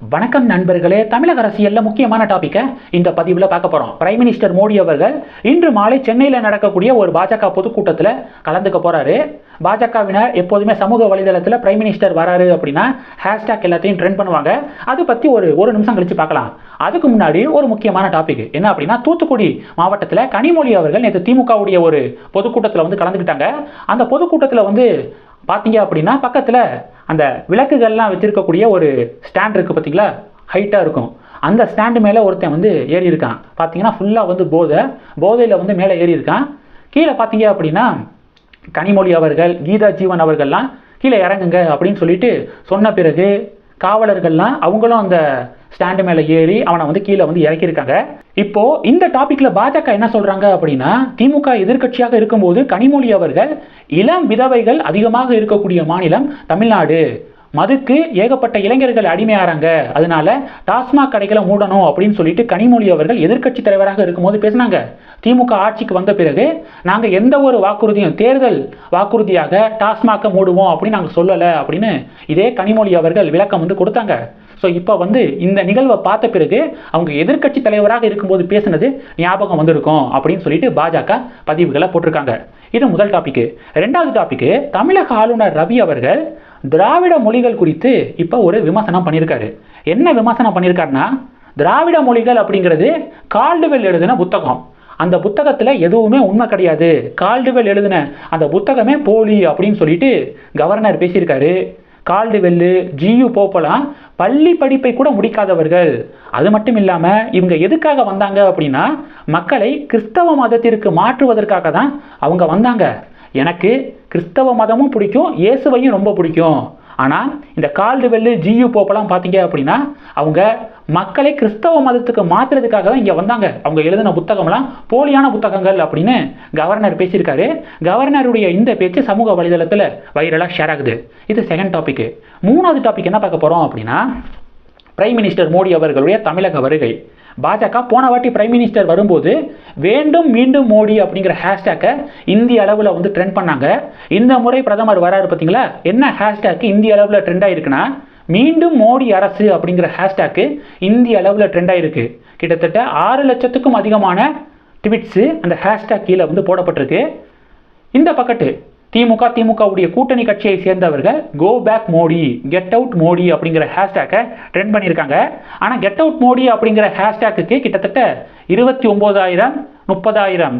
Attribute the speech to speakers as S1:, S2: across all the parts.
S1: வணக்கம் நண்பர்களே. தமிழக அரசியல்ல முக்கியமான டாபிக்கை இந்த பதிவில் பார்க்க போறோம். பிரைம் மினிஸ்டர் மோடி அவர்கள் இன்று மாலை சென்னையில் நடக்கக்கூடிய ஒரு பாஜக பொதுக்கூட்டத்தில் கலந்துக்க போறாரு. பாஜகவினர் எப்போதுமே சமூக வலைதளத்தில் பிரைம் மினிஸ்டர் வராரு அப்படின்னா ஹேஷ்டாக் எல்லாத்தையும் ட்ரெண்ட் பண்ணுவாங்க. அதை பற்றி ஒரு நிமிஷம் கழிச்சு பார்க்கலாம். அதுக்கு முன்னாடி ஒரு முக்கியமான டாபிக் என்ன அப்படின்னா, தூத்துக்குடி மாவட்டத்தில் கனிமொழி அவர்கள் நேற்று திமுகவுடைய ஒரு பொதுக்கூட்டத்தில் வந்து கலந்துக்கிட்டாங்க. அந்த பொதுக்கூட்டத்தில் வந்து பார்த்தீங்க அப்படின்னா பக்கத்தில் அந்த விளக்குகள்லாம் வச்சிருக்கக்கூடிய ஒரு ஸ்டாண்ட் இருக்குது பார்த்தீங்களா, ஹைட்டாக இருக்கும். அந்த ஸ்டாண்டு மேலே ஒருத்தன் வந்து ஏறி இருக்கான். பார்த்தீங்கன்னா ஃபுல்லாக வந்து போதையில் வந்து மேலே ஏறி இருக்கான். கீழே பார்த்தீங்க அப்படின்னா கனிமொழி அவர்கள், கீதா ஜீவன் அவர்கள்லாம் கீழே இறங்குங்க அப்படின்னு சொல்லிட்டு சொன்ன பிறகு காவலர்கள்லாம் அவங்களும் அந்த ஸ்டாண்டு மேலே ஏறி அவனை வந்து கீழே வந்து இறக்கியிருக்காங்க. இப்போ இந்த டாபிக்ல பாஜக என்ன சொல்றாங்க அப்படின்னா, திமுக எதிர்க்கட்சியாக இருக்கும்போது கனிமொழி அவர்கள் இளம் விதவைகள் அதிகமாக இருக்கக்கூடிய மாநிலம் தமிழ்நாடு, மதுக்கு ஏகப்பட்ட இளைஞர்கள் அடிமையாறாங்க, அதனால டாஸ்மாக் கடைகளை மூடணும் அப்படின்னு சொல்லிட்டு கனிமொழி அவர்கள் எதிர்க்கட்சி தலைவராக இருக்கும்போது பேசினாங்க. திமுக ஆட்சிக்கு வந்த பிறகு நாங்கள் எந்த ஒரு வாக்குறுதியும் தேர்தல் வாக்குறுதியாக டாஸ்மாக்கை மூடுவோம் அப்படின்னு நாங்கள் சொல்லலை அப்படின்னு இதே கனிமொழி அவர்கள் விளக்கம் வந்து கொடுத்தாங்க. ஸோ இப்போ வந்து இந்த நிகழ்வை பார்த்த பிறகு அவங்க எதிர்க்கட்சி தலைவராக இருக்கும்போது பேசினது ஞாபகம் வந்திருக்கும் அப்படின்னு சொல்லிட்டு பாஜக பதிவுகளை போட்டிருக்காங்க. இது முதல் டாபிக். ரெண்டாவது டாபிக், தமிழக ஆளுநர் ரவி அவர்கள் திராவிட மொழிகள் குறித்து இப்போ ஒரு விமர்சனம் பண்ணியிருக்காரு. என்ன விமர்சனம் பண்ணியிருக்காருன்னா, திராவிட மொழிகள் அப்படிங்கிறது கால்டுவெல் எழுதின புத்தகம், அந்த புத்தகத்தில் எதுவுமே உண்மை கிடையாது, கால்டுவெல் எழுதின அந்த புத்தகமே போலி அப்படின்னு சொல்லிட்டு கவர்னர் பேசியிருக்காரு. கால்டுவெல்லு, ஜியு போப்பெல்லாம் பள்ளி படிப்பை கூட முடிக்காதவர்கள். அது மட்டும் இல்லாமல் இவங்க எதுக்காக வந்தாங்க அப்படின்னா, மக்களை கிறிஸ்தவ மதத்திற்கு மாற்றுவதற்காக தான் அவங்க வந்தாங்க. எனக்கு கிறிஸ்தவ மதமும் பிடிக்கும், இயேசுவையும் ரொம்ப பிடிக்கும். ஆனால் இந்த கால்டுவெல்லு, ஜியு போப்பெல்லாம் பார்த்தீங்க அப்படின்னா அவங்க மக்களை கிறிஸ்தவ மதத்துக்கு மாற்றுறதுக்காக தான் இங்கே வந்தாங்க. அவங்க எழுதின புத்தகம்லாம் போலியான புத்தகங்கள் அப்படின்னு கவர்னர் பேசியிருக்காரு. கவர்னருடைய இந்த பேச்சு சமூக வலைதளத்தில் வைரலாக ஷேர் ஆகுது. இது செகண்ட் டாபிக். மூணாவது டாபிக் என்ன பார்க்க போகிறோம் அப்படின்னா, பிரைம் மினிஸ்டர் மோடி அவர்களுடைய தமிழக வருகை. பாஜக போன வாட்டி பிரைம் மினிஸ்டர் வரும்போது வேண்டும் மீண்டும் மோடி அப்படிங்கிற ஹேஷ்டேக்கை இந்திய அளவில் வந்து ட்ரெண்ட் பண்ணாங்க. இந்த முறை பிரதமர் வராரு பார்த்தீங்களா, என்ன ஹேஷ்டேக் இந்திய அளவில் ட்ரெண்ட் ஆயிருக்குன்னா, மீண்டும் மோடி அரசு அப்படிங்கிற ஹேஷ்டேக்கு இந்திய அளவில் ட்ரெண்ட் ஆயிருக்கு. கிட்டத்தட்ட 6 லட்சத்துக்கும் அதிகமான ட்வீட்ஸு அந்த ஹேஷ்டேக் கீழே வந்து போடப்பட்டிருக்கு. இந்த பக்கத்து திமுகவுடைய கூட்டணி கட்சியை சேர்ந்தவர்கள் go back Modi, get out Modi அப்படிங்கிற ஹேஷ்டேக்கை ட்ரெண்ட் பண்ணியிருக்காங்க. ஆனால் கெட் அவுட் மோடி அப்படிங்கிற ஹேஷ்டேக்கு கிட்டத்தட்ட 29,000 30,000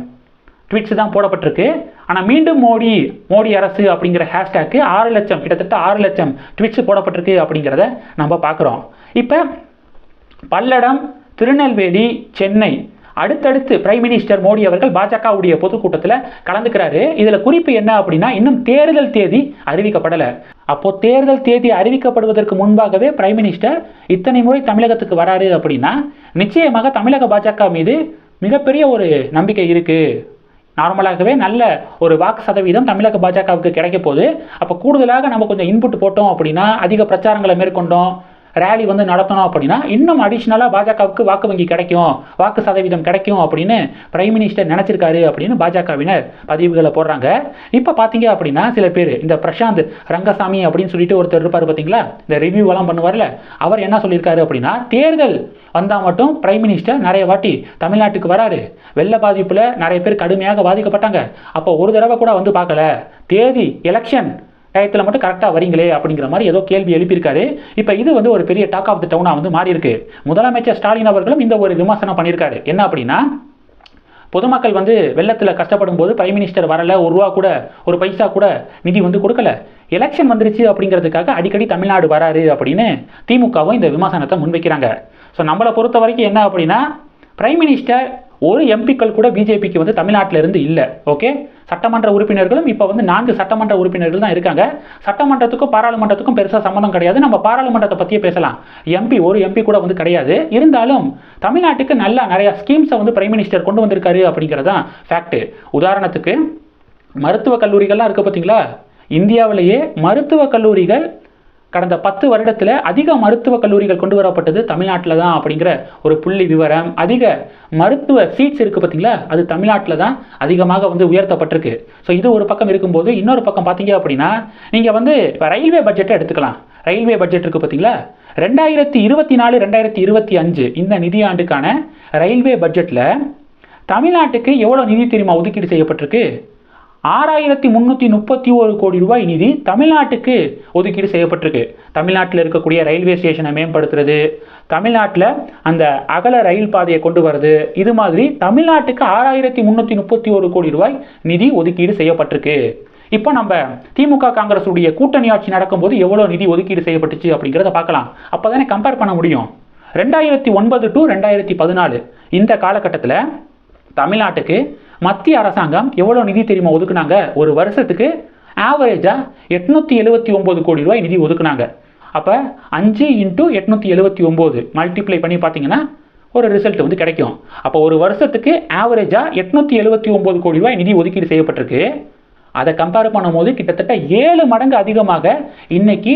S1: ட்வீட்ஸ் தான் போடப்பட்டிருக்கு. ஆனால் மீண்டும் மோடி அரசு அப்படிங்கிற ஹேஷ்டேக்கு 6 லட்சம், கிட்டத்தட்ட 6 லட்சம் ட்வீட்ஸ் போடப்பட்டிருக்கு அப்படிங்கிறத நம்ம பார்க்குறோம். இப்போ பல்லடம், திருநெல்வேலி, சென்னை அடுத்தடுத்து பிரைம் மினிஸ்டர் மோடி அவர்கள் பாஜகவுடைய பொதுக்கூட்டத்தில் கலந்துக்கிறாரு. இதில் குறிப்பு என்ன அப்படின்னா, இன்னும் தேர்தல் தேதி அறிவிக்கப்படலை. அப்போ தேர்தல் தேதி அறிவிக்கப்படுவதற்கு முன்பாகவே பிரைம் மினிஸ்டர் இத்தனை முறை தமிழகத்துக்கு வராரு அப்படின்னா நிச்சயமாக தமிழக பாஜக மீது மிகப்பெரிய ஒரு நம்பிக்கை இருக்கு. நார்மலாகவே நல்ல ஒரு வாக்கு சதவீதம் தமிழக பாஜகவுக்கு கிடைக்க போகுது. அப்போ கூடுதலாக நம்ம கொஞ்சம் இன்புட் போட்டோம் அப்படின்னா, அதிக பிரச்சாரங்களை மேற்கொண்டோம், ரேலி வந்து நடத்தணும் அப்படின்னா இன்னும் அடிஷ்னலாக பாஜகவுக்கு வாக்கு வங்கி கிடைக்கும், வாக்கு சதவீதம் கிடைக்கும் அப்படின்னு பிரைம் மினிஸ்டர் நினச்சிருக்காரு அப்படின்னு பாஜகவினர் பதிவுகளை போடுறாங்க. இப்போ பார்த்தீங்க அப்படின்னா சில பேர், இந்த பிரசாந்த் ரங்கசாமி அப்படின்னு சொல்லிட்டு ஒருத்தர் இருப்பார் பார்த்தீங்களா, இந்த ரிவ்யூவெல்லாம் பண்ணுவார்ல, அவர் என்ன சொல்லியிருக்காரு அப்படின்னா, தேர்தல் வந்தால் மட்டும் பிரைம் மினிஸ்டர் நிறைய வாட்டி தமிழ்நாட்டுக்கு வராரு, வெள்ள பாதிப்பில் நிறைய பேர் கடுமையாக பாதிக்கப்பட்டாங்க, அப்போ ஒரு தடவை கூட வந்து பார்க்கல, தேதி எலெக்ஷன் டயத்தில் மட்டும் கரெக்டாக வரீங்களே அப்படிங்கிற மாதிரி ஏதோ கேள்வி எழுப்பியிருக்காரு. இப்போ இது வந்து ஒரு பெரிய டாக் ஆஃப் தி டவுனாக வந்து மாறி இருக்கு. முதலமைச்சர் ஸ்டாலின் அவர்களும் இந்த ஒரு விமர்சனம் பண்ணியிருக்காரு. என்ன அப்படின்னா, பொதுமக்கள் வந்து வெள்ளத்தில் கஷ்டப்படும் போது பிரைம் மினிஸ்டர் வரல, ஒரு ரூபா கூட, ஒரு பைசா கூட நிதி வந்து கொடுக்கல, எலெக்ஷன் வந்துருச்சு அப்படிங்கிறதுக்காக அடிக்கடி தமிழ்நாடு வராரு அப்படின்னு திமுகவும் இந்த விமர்சனத்தை முன்வைக்கிறாங்க. ஸோ நம்மளை பொறுத்த வரைக்கும் என்ன அப்படின்னா, பிரைம் மினிஸ்டர் ஒரு எம்பிக்கள் கூட பிஜேபிக்கு வந்து தமிழ்நாட்டில் இருந்து இல்லை. ஓகே, சட்டமன்ற உறுப்பினர்களும் இப்போ வந்து 4 சட்டமன்ற உறுப்பினர்கள் தான் இருக்காங்க. சட்டமன்றத்துக்கும் பாராளுமன்றத்துக்கும் பெருசாக சம்மந்தம் கிடையாது. நம்ம பாராளுமன்றத்தை பற்றியே பேசலாம். ஒரு எம்பி கூட வந்து கிடையாது. இருந்தாலும் தமிழ்நாட்டுக்கு நல்லா நிறையா ஸ்கீம்ஸை வந்து பிரைம் மினிஸ்டர் கொண்டு வந்திருக்காரு அப்படிங்கிறது தான் ஃபேக்ட். உதாரணத்துக்கு மருத்துவக் கல்லூரிகள்லாம் இருக்குது பார்த்தீங்களா, இந்தியாவிலேயே மருத்துவக் கல்லூரிகள் கடந்த 10 வருடத்தில் அதிக மருத்துவக் கல்லூரிகள் கொண்டு வரப்பட்டது தமிழ்நாட்டில் தான் அப்படிங்கிற ஒரு புள்ளி விவரம். அதிக மருத்துவ சீட்ஸ் இருக்குது பார்த்தீங்களா, அது தமிழ்நாட்டில் தான் அதிகமாக வந்து உயர்த்தப்பட்டிருக்கு. ஸோ இது ஒரு பக்கம் இருக்கும்போது, இன்னொரு பக்கம் பார்த்தீங்க அப்படின்னா நீங்கள் வந்து இப்போ ரயில்வே பட்ஜெட்டை எடுத்துக்கலாம். ரயில்வே பட்ஜெட் இருக்குது பார்த்தீங்களா, 2024-2025 இந்த நிதியாண்டுக்கான ரயில்வே பட்ஜெட்டில் தமிழ்நாட்டுக்கு எவ்வளோ நிதி தெரியுமா ஒதுக்கீடு செய்யப்பட்டிருக்கு? 6331 கோடி ரூபாய் நிதி தமிழ்நாட்டுக்கு ஒதுக்கீடு செய்யப்பட்டிருக்கு. தமிழ்நாட்டில் இருக்கக்கூடிய ரயில்வே ஸ்டேஷனை மேம்படுத்துறது, தமிழ்நாட்டில் அந்த அகல ரயில் பாதையை கொண்டு வரது, இது மாதிரி தமிழ்நாட்டுக்கு 6331 கோடி ரூபாய் நிதி ஒதுக்கீடு செய்யப்பட்டிருக்கு. இப்போ நம்ம திமுக காங்கிரஸ் உடைய கூட்டணி ஆட்சி நடக்கும்போது எவ்வளோ நிதி ஒதுக்கீடு செய்யப்பட்டுச்சு அப்படிங்கிறத பார்க்கலாம். அப்போ தானே கம்பேர் பண்ண முடியும். 2009 to 2014 இந்த காலகட்டத்தில் தமிழ்நாட்டுக்கு மத்திய அரசாங்கம் எவ்வளோ நிதி தெரியுமா ஒதுக்குனாங்க? ஒரு வருஷத்துக்கு ஆவரேஜாக 879 கோடி ரூபாய் நிதி ஒதுக்குனாங்க. அப்போ 5 × 879 மல்டிப்ளை பண்ணி பார்த்தீங்கன்னா ஒரு ரிசல்ட் வந்து கிடைக்கும். அப்போ ஒரு வருஷத்துக்கு ஆவரேஜாக 879 கோடி ரூபாய் நிதி ஒதுக்கீடு செய்யப்பட்டிருக்கு. அதை கம்பேர் பண்ணும்போது கிட்டத்தட்ட 7 மடங்கு அதிகமாக இன்னைக்கு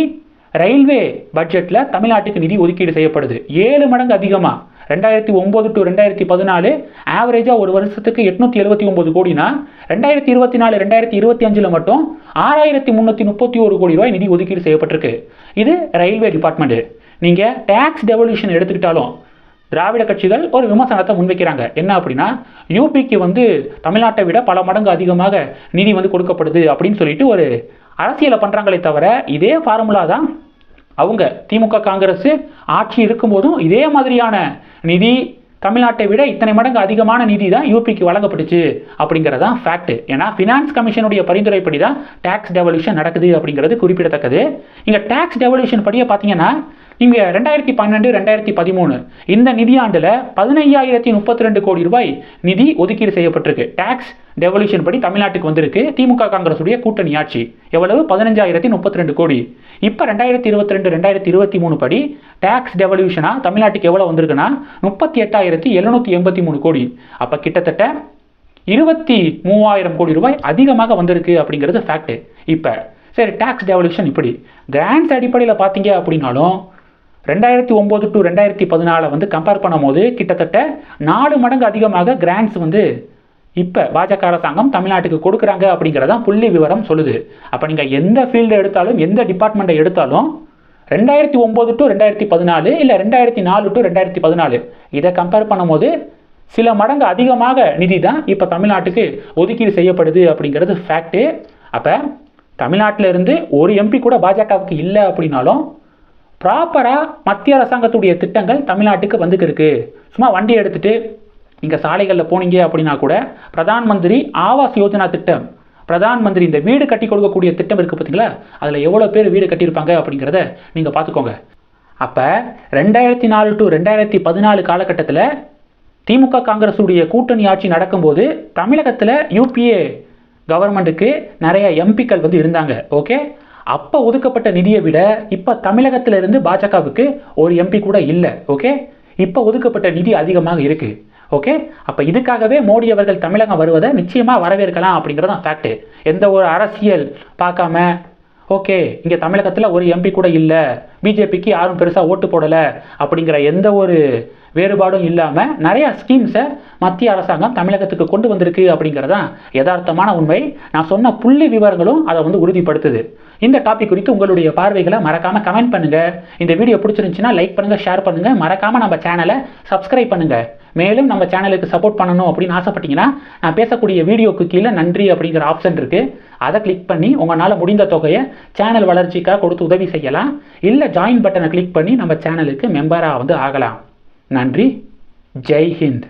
S1: ரயில்வே பட்ஜெட்டில் தமிழ்நாட்டுக்கு நிதி ஒதுக்கீடு செய்யப்படுது. 7 மடங்கு அதிகமாக. 2009 to 2014 ஆவரேஜாக ஒரு வருஷத்துக்கு 879 கோடினா 2024-2025 மட்டும் 6331 கோடி ரூபாய் நிதி ஒதுக்கீடு செய்யப்பட்டிருக்கு. இது ரயில்வே டிபார்ட்மெண்ட். நீங்கள் டேக்ஸ் டெவல்யூஷன் எடுத்துக்கிட்டாலும் திராவிட கட்சிகள் ஒரு விமர்சனத்தை முன்வைக்கிறாங்க. என்ன அப்படின்னா, யூபிக்கு வந்து தமிழ்நாட்டை விட பல மடங்கு அதிகமாக நிதி வந்து கொடுக்கப்படுது அப்படின்னு சொல்லிட்டு ஒரு அரசியலை பண்ணுறாங்களே தவிர, இதே ஃபார்முலா தான் அவங்க திமுக காங்கிரஸ் ஆட்சி இருக்கும்போதும் இதே மாதிரியான நிதி தமிழ்நாட்டை விட இத்தனை மடங்கு அதிகமான நிதி தான் யூபிக்கு வழங்கப்பட்டுச்சு அப்படிங்கிறதான் ஃபேக்ட். ஏன்னா ஃபினான்ஸ் கமிஷனுடைய பரிந்துரைப்படி தான் டேக்ஸ் டெவல்யூஷன் நடக்குது அப்படிங்கிறது குறிப்பிடத்தக்கது. இங்கே டேக்ஸ் டெவல்யூஷன் படியே பார்த்தீங்கன்னா இங்கே 2012-2013 இந்த நிதியாண்டில் 15,032 கோடி ரூபாய் நிதி ஒதுக்கீடு செய்யப்பட்டிருக்கு. டேக்ஸ் டெவல்யூஷன் படி தமிழ்நாட்டுக்கு வந்திருக்கு. திமுக காங்கிரஸுடைய கூட்டணி ஆட்சி எவ்வளவு? 15,032 கோடி. இப்போ 2022-2023 படி டேக்ஸ் டெவல்யூஷனாக தமிழ்நாட்டுக்கு எவ்வளோ வந்திருக்குன்னா 38,783 கோடி. அப்போ கிட்டத்தட்ட 23,000 கோடி ரூபாய் அதிகமாக வந்திருக்கு அப்படிங்கிறது ஃபேக்ட். இப்போ சரி, டேக்ஸ் டெவல்யூஷன் இப்படி கிராண்ட்ஸ் அடிப்படையில் பார்த்தீங்க அப்படின்னாலும் 2009 to 2014 வந்து கம்பேர் பண்ணும்போது கிட்டத்தட்ட 4 மடங்கு அதிகமாக கிராண்ட்ஸ் வந்து இப்போ பாஜக அரசாங்கம் தமிழ்நாட்டுக்கு கொடுக்குறாங்க அப்படிங்கிறதான் புள்ளி விவரம் சொல்லுது. அப்போ நீங்கள் எந்த ஃபீல்டு எடுத்தாலும், எந்த டிபார்ட்மெண்ட்டை எடுத்தாலும் 2009 to 2014 இல்லை 2004 to 2014 இதை கம்பேர் பண்ணும்போது சில மடங்கு அதிகமாக நிதி தான் இப்போ தமிழ்நாட்டுக்கு ஒதுக்கீடு செய்யப்படுது அப்படிங்கிறது ஃபேக்ட்டு. அப்போ தமிழ்நாட்டில் இருந்து ஒரு எம்பி கூட பாஜகவுக்கு இல்லை அப்படின்னாலும் ப்ராப்பராக மத்திய அரசாங்கத்துடைய திட்டங்கள் தமிழ்நாட்டுக்கு வந்துருக்கு. சும்மா வண்டி எடுத்துகிட்டு இங்கே சாலைகளில் போனீங்க அப்படின்னா கூட பிரதான் மந்திரி ஆவாஸ் யோஜனா திட்டம், பிரதான் மந்திரி இந்த வீடு கட்டி கொடுக்கக்கூடிய திட்டம் இருக்குது பார்த்தீங்களா, அதில் எவ்வளோ பேர் வீடு கட்டியிருப்பாங்க அப்படிங்கிறத நீங்கள் பார்த்துக்கோங்க. அப்போ 2004 to 2014 காலகட்டத்தில் திமுக காங்கிரஸுடைய கூட்டணி ஆட்சி நடக்கும்போது தமிழகத்தில் யூபிஏ கவர்மெண்ட்டுக்கு நிறைய எம்பிக்கள் வந்து இருந்தாங்க. ஓகே, அப்போ ஒதுக்கப்பட்ட நிதியை விட இப்போ தமிழகத்தில் இருந்து பாஜகவுக்கு ஒரு எம்பி கூட இல்லை. ஓகே, இப்போ ஒதுக்கப்பட்ட நிதி அதிகமாக இருக்குது. ஓகே, அப்போ இதுக்காகவே மோடி அவர்கள் தமிழகம் வருவதை நிச்சயமாக வரவேற்கலாம் அப்படிங்கிறது தான் ஃபேக்ட். எந்த ஒரு அரசியல் பார்க்காம, ஓகே இங்கே தமிழகத்தில் ஒரு எம்பி கூட இல்லை, பிஜேபிக்கு யாரும் பெருசாக ஓட்டு போடலை அப்படிங்கிற எந்த ஒரு வேறுபாடும் இல்லாமல் நிறைய ஸ்கீம்ஸை மத்திய அரசாங்கம் தமிழகத்துக்கு கொண்டு வந்திருக்கு அப்படிங்கிறதான் யதார்த்தமான உண்மை. நான் சொன்ன புள்ளி விவரங்களும் அதை வந்து உறுதிப்படுத்துது. இந்த டாபிக் குறித்து உங்களுடைய பார்வைகளை மறக்காமல் கமெண்ட் பண்ணுங்கள். இந்த வீடியோ பிடிச்சிருந்துச்சுன்னா லைக் பண்ணுங்கள், ஷேர் பண்ணுங்கள், மறக்காமல் நம்ம சேனலை சப்ஸ்கிரைப் பண்ணுங்கள். மேலும் நம்ம சேனலுக்கு சப்போர்ட் பண்ணணும் அப்படின்னு ஆசைப்பட்டீங்கன்னா நான் பேசக்கூடிய வீடியோக்கு கீழே நன்றி அப்படிங்கிற ஆப்ஷன் இருக்குது. அதை கிளிக் பண்ணி உங்களால் முடிந்த தொகையை சேனல் வளர்ச்சிக்காக கொடுத்து உதவி செய்யலாம். இல்லை ஜாயின் பட்டனை கிளிக் பண்ணி நம்ம சேனலுக்கு மெம்பராக வந்து ஆகலாம். நன்றி. ஜெய் ஹிந்த்.